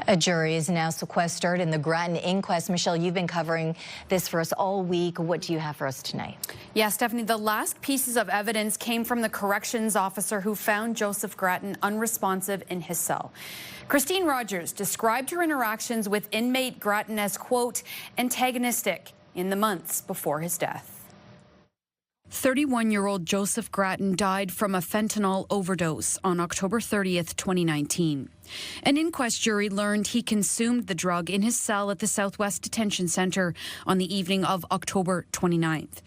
A jury is now sequestered in the Grattan inquest. Michelle, you've been covering this for us all week. What do you have for us tonight? Yeah, Stephanie, the last pieces of evidence came from the corrections officer who found Joseph Grattan unresponsive in his cell. Christine Rogers described her interactions with inmate Grattan as, quote, antagonistic in the months before his death. 31-year-old Joseph Grattan died from a fentanyl overdose on October 30th, 2019. An inquest jury learned he consumed the drug in his cell at the South West Detention Centre on the evening of October 29th.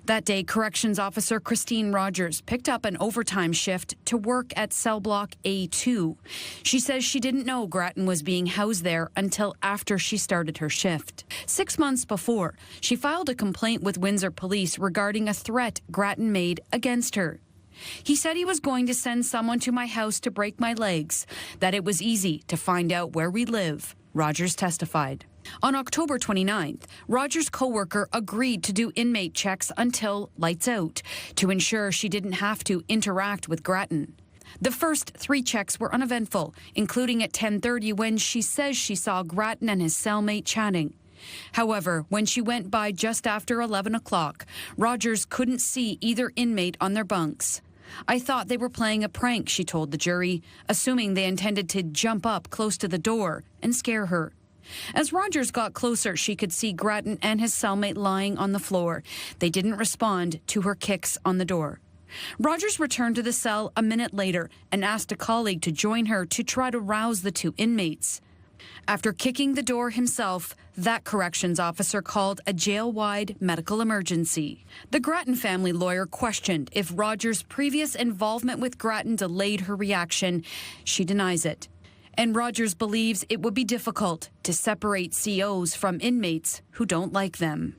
That day, corrections officer Christine Rogers picked up an overtime shift to work at cell block A2. She says she didn't know Grattan was being housed there until after she started her shift. 6 months before, she filed a complaint with Windsor police regarding a threat Grattan made against her. He said he was going to send someone to my house to break my legs, that it was easy to find out where we live, Rogers testified. On October 29th, Rogers' co-worker agreed to do inmate checks until lights out to ensure she didn't have to interact with Grattan. The first 3 checks were uneventful, including at 10:30 when she says she saw Grattan and his cellmate chatting. However, when she went by just after 11 o'clock, Rogers couldn't see either inmate on their bunks. I thought they were playing a prank, she told the jury, assuming they intended to jump up close to the door and scare her. As Rogers got closer, she could see Grattan and his cellmate lying on the floor. They didn't respond to her kicks on the door. Rogers returned to the cell a minute later and asked a colleague to join her to try to rouse the 2 inmates. After kicking the door himself, that corrections officer called a jail-wide medical emergency. The Grattan family lawyer questioned if Rogers' previous involvement with Grattan delayed her reaction. She denies it. And Rogers believes it would be difficult to separate COs from inmates who don't like them.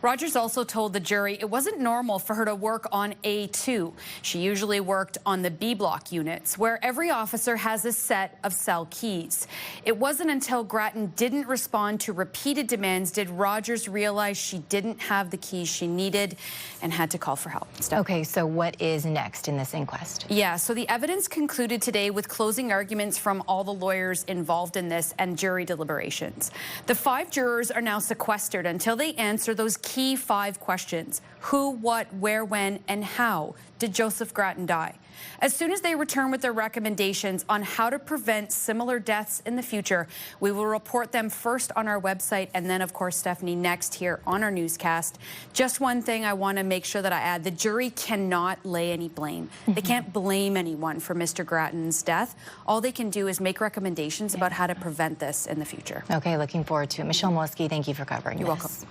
Rogers also told the jury it wasn't normal for her to work on A2. She usually worked on the B block units, where every officer has a set of cell keys. It wasn't until Grattan didn't respond to repeated demands did Rogers realize she didn't have the keys she needed and had to call for help. Okay, so what is next in this inquest? Yeah, so the evidence concluded today with closing arguments from all the lawyers involved in this and jury deliberations. The 5 jurors are now sequestered until they answer those key 5 questions. Who, what, where, when, and how did Joseph Grattan die? As soon as they return with their recommendations on how to prevent similar deaths in the future, we will report them first on our website and then, of course, Stephanie, next here on our newscast. Just one thing I want to make sure that I add. The jury cannot lay any blame. They can't blame anyone for Mr. Grattan's death. All they can do is make recommendations about how to prevent this in the future. Okay, looking forward to it. Michelle Maluske, thank you for covering this. You're welcome.